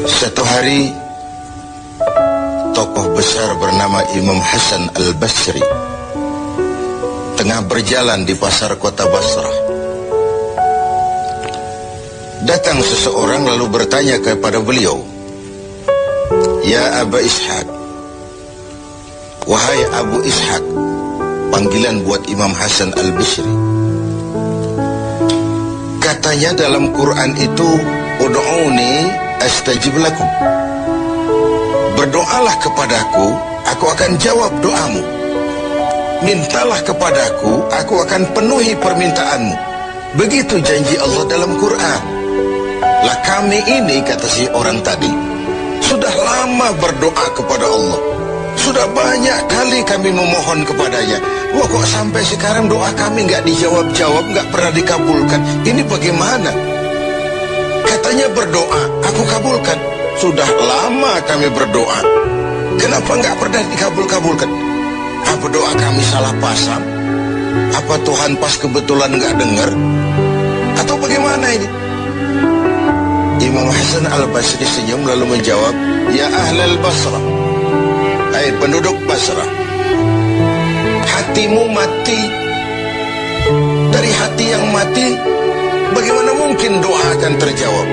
Satu hari, tokoh besar bernama Imam Hasan Al-Basri tengah berjalan di pasar kota Basrah. Datang seseorang lalu bertanya kepada beliau, "Ya Aba Ishaq," wahai Abu Ishaq, panggilan buat Imam Hasan Al-Basri. Katanya dalam Quran itu, "Ud'uni astajib lakum." Berdoalah kepadaku, aku akan jawab doamu. Mintalah kepadaku, aku akan penuhi permintaanmu. Begitu janji Allah dalam Quran. Lah kami ini, kata si orang tadi, sudah lama berdoa kepada Allah. Sudah banyak kali kami memohon kepadanya. Wah, kok sampai sekarang doa kami nggak dijawab-jawab, nggak pernah dikabulkan. Ini bagaimana? Katanya berdoa, aku kabulkan. Sudah lama kami berdoa, kenapa nggak pernah dikabul-kabulkan? Apa doa kami salah pasang? Apa Tuhan pas kebetulan nggak dengar? Atau bagaimana ini? Imam Hasan Al-Basri senyum lalu menjawab, "Ya ahlal Basrah, hai penduduk Basrah, hatimu mati. Dari hati yang mati, bagaimana mungkin doa akan terjawab?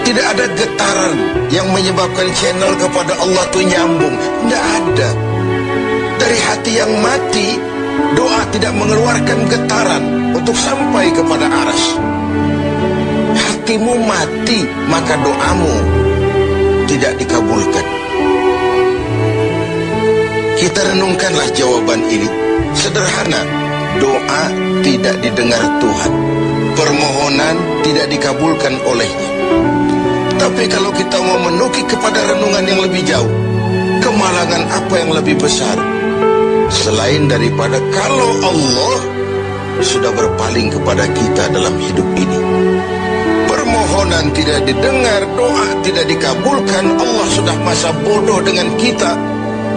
Tidak ada getaran yang menyebabkan channel kepada Allah itu nyambung. Tidak ada. Dari hati yang mati, doa tidak mengeluarkan getaran untuk sampai kepada aras. Hatimu mati, maka doamu tidak dikabulkan." Kita renungkanlah jawaban ini. Sederhana, doa tidak didengar Tuhan, permohonan tidak dikabulkan olehnya. Tapi kalau kita mau menukik kepada renungan yang lebih jauh, kemalangan apa yang lebih besar selain daripada kalau Allah sudah berpaling kepada kita dalam hidup ini? Permohonan tidak didengar, doa tidak dikabulkan, Allah sudah masa bodoh dengan kita.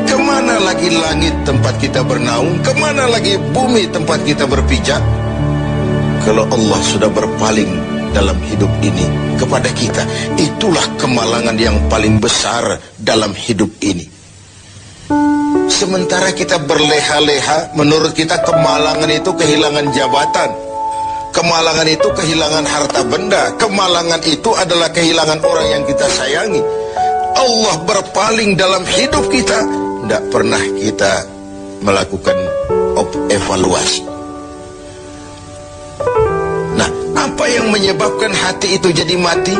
Kemana lagi langit tempat kita bernaung? Kemana lagi bumi tempat kita berpijak? Kalau Allah sudah berpaling dalam hidup ini kepada kita, itulah kemalangan yang paling besar dalam hidup ini. Sementara kita berleha-leha, menurut kita kemalangan itu kehilangan jabatan, kemalangan itu kehilangan harta benda, kemalangan itu adalah kehilangan orang yang kita sayangi. Allah berpaling dalam hidup kita, tidak pernah kita melakukan evaluasi. Nah, apa yang menyebabkan hati itu jadi mati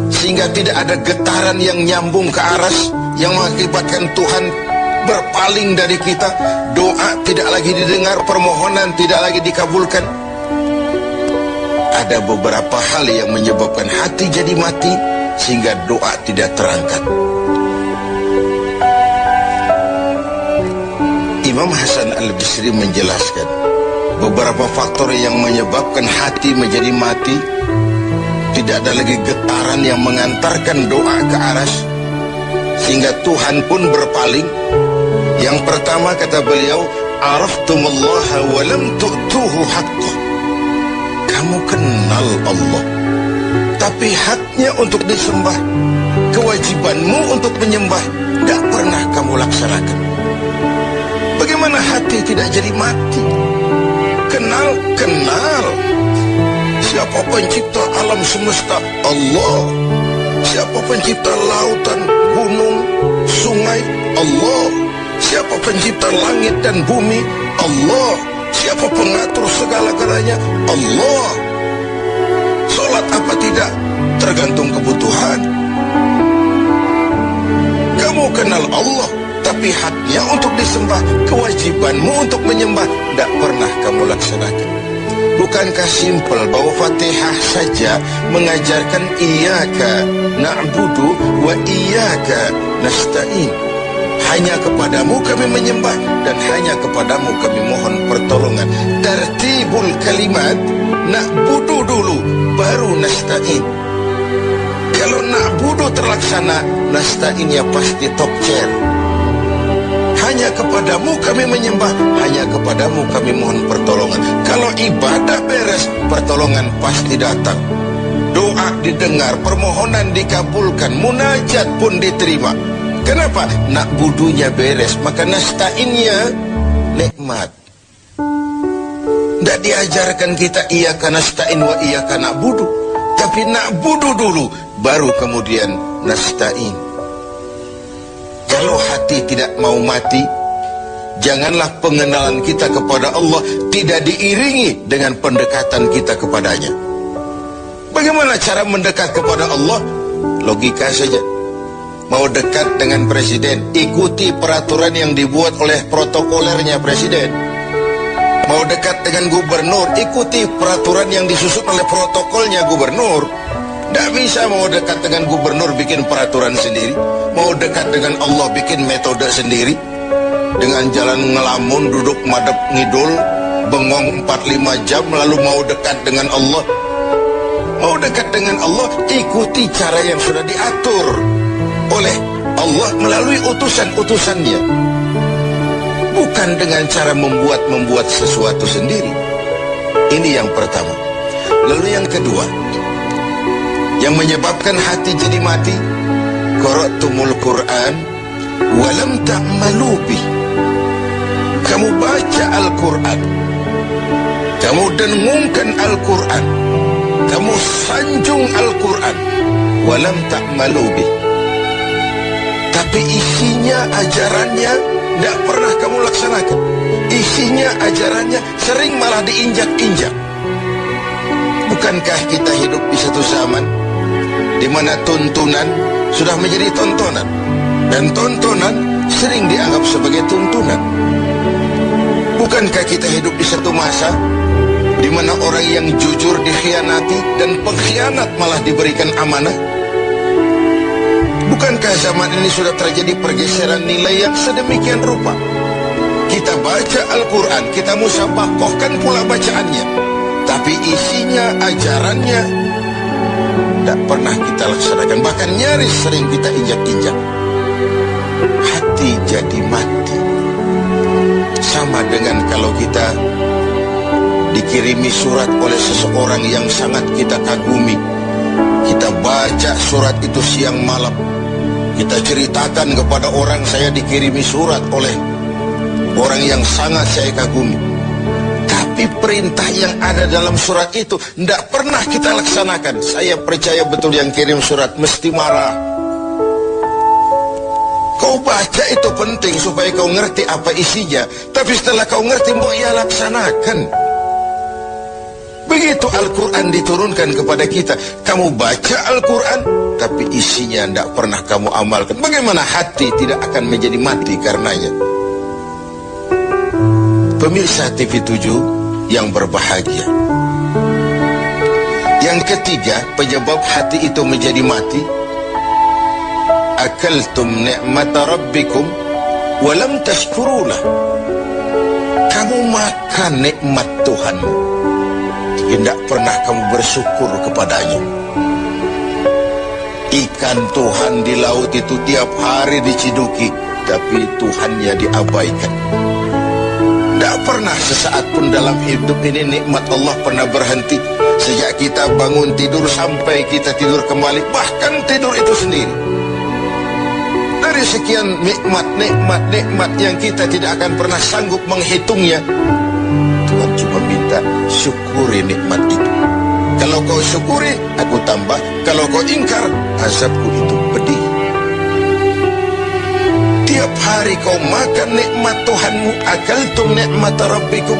sehingga tidak ada getaran yang nyambung ke aras, yang mengakibatkan Tuhan berpaling dari kita, doa tidak lagi didengar, permohonan tidak lagi dikabulkan? Ada beberapa hal yang menyebabkan hati jadi mati sehingga doa tidak terangkat. Imam Hasan Al-Basri menjelaskan beberapa faktor yang menyebabkan hati menjadi mati. Tidak ada lagi getaran yang mengantarkan doa ke aras sehingga Tuhan pun berpaling. Yang pertama, kata beliau, "Araftumullaha wa lam tu'tuhu haqqah." Kamu kenal Allah, tapi haknya untuk disembah, kewajibanmu untuk menyembah, tidak pernah kamu laksanakan. Bagaimana hati tidak jadi mati? Kenal. Siapa pencipta alam semesta? Allah. Siapa pencipta lautan, gunung, sungai? Allah. Siapa pencipta langit dan bumi? Allah. Siapa pengatur segala-galanya? Allah. Sholat apa tidak? Tergantung kebutuhan. Kamu kenal Allah, tapi haknya untuk disembah, kewajibanmu untuk menyembah, tidak pernah kamu laksanakan. Bukankah simpel bahwa Fatihah saja mengajarkan iyyaka na'budu wa iyyaka nasta'in? Hanya kepadamu kami menyembah dan hanya kepadamu kami mohon pertolongan. Tertibul kalimat, na'budu dulu baru nasta'in. Kalau na'budu terlaksana, nasta'innya pasti top chair. Hanya kepadamu kami menyembah, hanya kepadamu kami mohon pertolongan. Kalau ibadah beres, pertolongan pasti datang. doa didengar, permohonan dikabulkan, munajat pun diterima. Kenapa? Nak budunya beres, maka nasta'innya nikmat. Tidak diajarkan kita iyyaka nasta'in wa iyyaka na'budu, tapi na'budu dulu, baru kemudian nasta'in. Kalau hati tidak mau mati, janganlah pengenalan kita kepada Allah tidak diiringi dengan pendekatan kita kepadanya. Bagaimana cara mendekat kepada Allah? Logika saja. Mau dekat dengan presiden, ikuti peraturan yang dibuat oleh protokolernya presiden. Mau dekat dengan gubernur, ikuti peraturan yang disusun oleh protokolnya gubernur. Tidak bisa mau dekat dengan gubernur bikin peraturan sendiri. Mau dekat dengan Allah bikin metode sendiri. Dengan jalan ngelamun, duduk madep ngidul, bengong 4-5 jam, lalu mau dekat dengan Allah. Mau dekat dengan Allah, ikuti cara yang sudah diatur oleh Allah melalui utusan-utusannya, bukan dengan cara membuat sesuatu sendiri. Ini yang pertama. Lalu yang kedua, yang menyebabkan hati jadi mati, qara'tumul Qur'an walam ta'malu bih. Kamu baca Al-Quran, kamu dengungkan Al-Quran, kamu sanjung Al-Quran, walam ta'malu bih, tapi isinya, ajarannya tidak pernah kamu laksanakan. Isinya, ajarannya sering malah diinjak-injak. Bukankah kita hidup di satu zaman di mana tuntunan sudah menjadi tontonan, dan tontonan sering dianggap sebagai tuntunan? Bukankah kita hidup di satu masa di mana orang yang jujur dikhianati dan pengkhianat malah diberikan amanah? Bukankah zaman ini sudah terjadi pergeseran nilai yang sedemikian rupa? Kita baca Al-Quran, kita musabakohkan pula bacaannya, tapi isinya, ajarannya tidak pernah kita laksanakan. Bahkan nyaris sering kita injak-injak. Hati jadi mati. Sama dengan kalau kita dikirimi surat oleh seseorang yang sangat kita kagumi. Kita baca surat itu siang malam. Kita ceritakan kepada orang, saya dikirimi surat oleh orang yang sangat saya kagumi. Tapi perintah yang ada dalam surat itu tidak pernah kita laksanakan. Saya percaya betul yang kirim surat mesti marah. Kau baca itu penting supaya kau ngerti apa isinya, tapi setelah kau ngerti mau ia laksanakan. Begitu Al-Quran diturunkan kepada kita, kamu baca Al-Quran tapi isinya tidak pernah kamu amalkan. Bagaimana hati tidak akan menjadi mati karenanya? Pemirsa TV7 yang berbahagia, yang ketiga penyebab hati itu menjadi mati, akaltum ni'mata rabbikum walam tashkurulah. Kamu makan nikmat Tuhanmu, tidak pernah kamu bersyukur kepadanya. Ikan Tuhan di laut itu tiap hari diciduki, tapi Tuhannya diabaikan. Tidak pernah sesaat pun dalam hidup ini nikmat Allah pernah berhenti. Sejak kita bangun tidur sampai kita tidur kembali, bahkan tidur itu sendiri. Dari sekian nikmat yang kita tidak akan pernah sanggup menghitungnya, Tuhan cuma minta syukuri nikmat itu. Kalau kau syukuri, aku tambah. Kalau kau ingkar, azabku itu pedih. Tiap hari kau makan nikmat Tuhanmu, akaltum ni'mata rabbikum.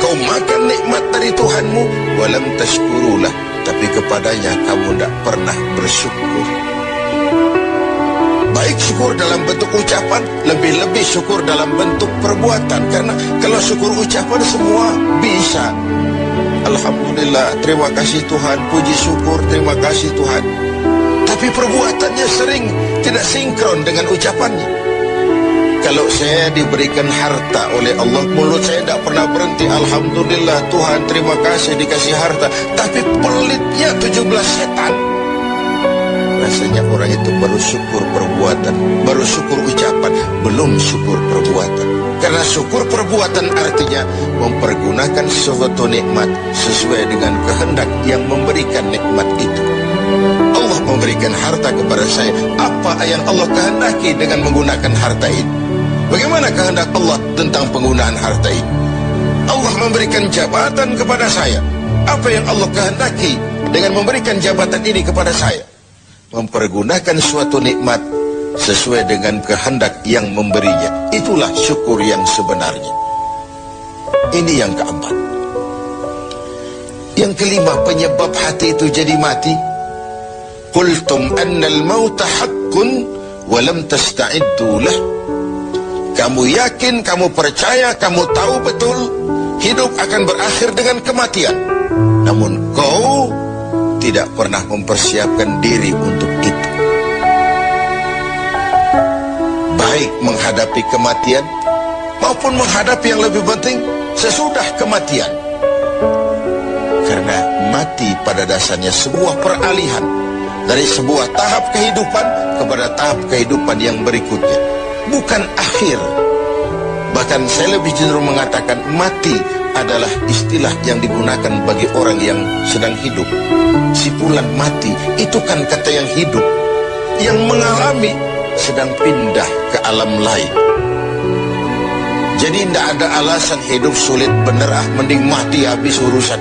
Kau makan nikmat dari Tuhanmu, walam tashkurulah, tapi kepadanya kamu tidak pernah bersyukur. Baik syukur dalam bentuk ucapan, lebih-lebih syukur dalam bentuk perbuatan. Karena kalau syukur ucapan semua bisa. Alhamdulillah, terima kasih Tuhan, puji syukur, terima kasih Tuhan. Tapi perbuatannya sering tidak sinkron dengan ucapannya. Kalau saya diberikan harta oleh Allah, mulut saya tidak pernah berhenti. Alhamdulillah Tuhan, terima kasih dikasih harta. Tapi pelitnya 17 setan. Nah, Biasanya orang itu baru syukur perbuatan, baru syukur ucapan, belum syukur perbuatan. Karena syukur perbuatan artinya mempergunakan suatu nikmat sesuai dengan kehendak yang memberikan nikmat itu. Allah memberikan harta kepada saya, apa yang Allah kehendaki dengan menggunakan harta itu? Bagaimana kehendak Allah tentang penggunaan harta itu? Allah memberikan jabatan kepada saya, apa yang Allah kehendaki dengan memberikan jabatan ini kepada saya? Mempergunakan suatu nikmat sesuai dengan kehendak yang memberinya. Itulah syukur yang sebenarnya. Ini yang keempat. Yang kelima, penyebab hati itu jadi mati. Qultum annal mauta haqqun wa lam tasta'iddu lah. Kamu yakin, kamu percaya, kamu tahu betul hidup akan berakhir dengan kematian. Namun kau tidak pernah mempersiapkan diri untuk itu. Baik menghadapi kematian maupun menghadapi yang lebih penting sesudah kematian. Karena mati pada dasarnya sebuah peralihan dari sebuah tahap kehidupan kepada tahap kehidupan yang berikutnya, bukan akhir. Bahkan saya lebih cenderung mengatakan mati adalah istilah yang digunakan bagi orang yang sedang hidup. Sipulan mati itu kan kata yang hidup, yang mengalami sedang pindah ke alam lain. Jadi tidak ada alasan hidup sulit bener, mending mati habis urusan.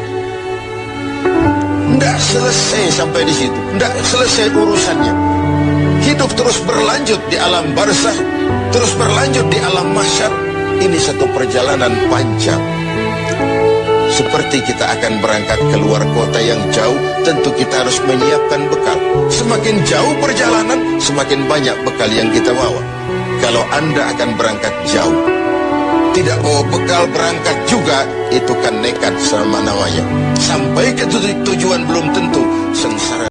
Tidak selesai sampai di situ, tidak selesai urusannya. Hidup terus berlanjut di alam barzakh, terus berlanjut di alam mahsyar. Ini satu perjalanan panjang. Seperti kita akan berangkat keluar kota yang jauh, tentu kita harus menyiapkan bekal. Semakin jauh perjalanan, semakin banyak bekal yang kita bawa. Kalau Anda akan berangkat jauh, tidak bawa bekal berangkat juga, itu kan nekat sama namanya. Sampai ke tujuan belum tentu, sengsara.